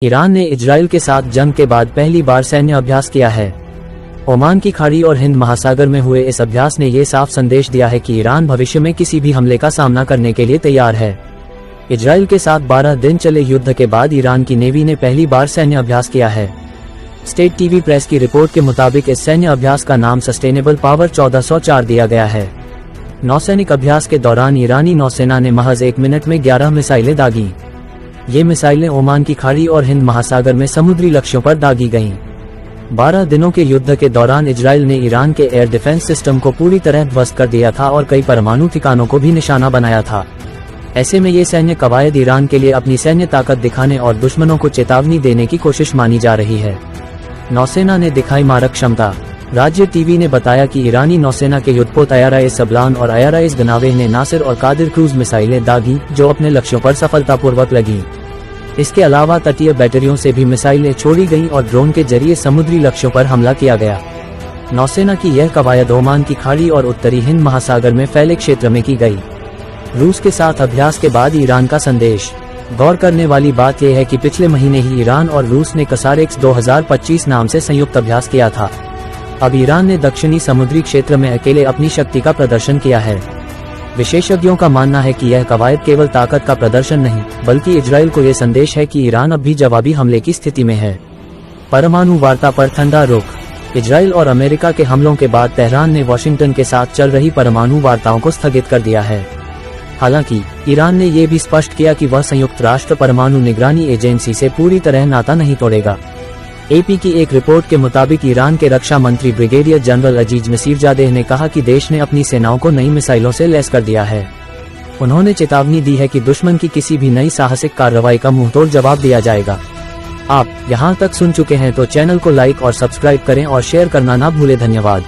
Iran ने Israel के साथ जंग के बाद पहली बार सैन्य अभ्यास किया है। ओमान की खाड़ी और हिंद महासागर में हुए इस अभ्यास ने ये साफ संदेश दिया है कि ईरान भविष्य में किसी भी हमले का सामना करने के लिए तैयार है। इजराइल के साथ 12 दिन चले युद्ध के बाद ईरान की नेवी ने पहली बार सैन्य अभ्यास किया है। स्टेट टीवी प्रेस की रिपोर्ट के मुताबिक इस सैन्य अभ्यास का नाम सस्टेनेबल पावर 1404 दिया गया है। नौसैनिक अभ्यास के दौरान ईरानी नौसेना ने महज 1 मिनट में 11 मिसाइलें दागी। ये मिसाइलें ओमान की खाड़ी और हिंद महासागर में समुद्री लक्ष्यों पर दागी गईं। 12 दिनों के युद्ध के दौरान इजराइल ने ईरान के एयर डिफेंस सिस्टम को पूरी तरह ध्वस्त कर दिया था और कई परमाणु ठिकानों को भी निशाना बनाया था। ऐसे में ये सैन्य कवायद ईरान के लिए अपनी सैन्य ताकत दिखाने और दुश्मनों को चेतावनी देने की कोशिश मानी जा रही है। नौसेना ने दिखाई मारक क्षमता। राज्य टीवी ने बताया कि ईरानी नौसेना के युद्धपोत आईआरआईएस सबलान और आईआरआईएस गनावेह ने नासिर और कादिर क्रूज मिसाइलें दागी, जो अपने लक्ष्यों पर सफलतापूर्वक लगीं। इसके अलावा तटीय बैटरियों से भी मिसाइलें छोड़ी गईं और ड्रोन के जरिए समुद्री लक्ष्यों पर हमला किया गया। नौसेना की यह कवायद ओमान की खाड़ी और उत्तरी हिंद महासागर में फैले क्षेत्र में की गई। रूस के साथ अभ्यास के बाद ईरान का संदेश। गौर करने वाली बात यह है कि पिछले महीने ही ईरान और रूस ने कसारेक्स 2025 नाम से संयुक्त अभ्यास किया था। अब ईरान ने दक्षिणी समुद्री क्षेत्र में अकेले अपनी शक्ति का प्रदर्शन किया है। विशेषज्ञों का मानना है कि यह कवायद केवल ताकत का प्रदर्शन नहीं, बल्कि इजराइल को यह संदेश है कि ईरान अब भी जवाबी हमले की स्थिति में है। परमाणु वार्ता पर ठंडा रुख। इजराइल और अमेरिका के हमलों के बाद तेहरान ने वॉशिंगटन के साथ चल रही परमाणु वार्ताओं को स्थगित कर दिया है। हालांकि ईरान ने यह भी स्पष्ट किया कि वह संयुक्त राष्ट्र परमाणु निगरानी एजेंसी से पूरी तरह नाता नहीं तोड़ेगा। एपी की एक रिपोर्ट के मुताबिक ईरान के रक्षा मंत्री ब्रिगेडियर जनरल अजीज नसीरजादेह ने कहा कि देश ने अपनी सेनाओं को नई मिसाइलों से लैस कर दिया है। उन्होंने चेतावनी दी है कि दुश्मन की किसी भी नई साहसिक कार्रवाई का मुंहतोड़ जवाब दिया जाएगा। आप यहां तक सुन चुके हैं तो चैनल को लाइक और सब्सक्राइब करें और शेयर करना ना भूलें। धन्यवाद।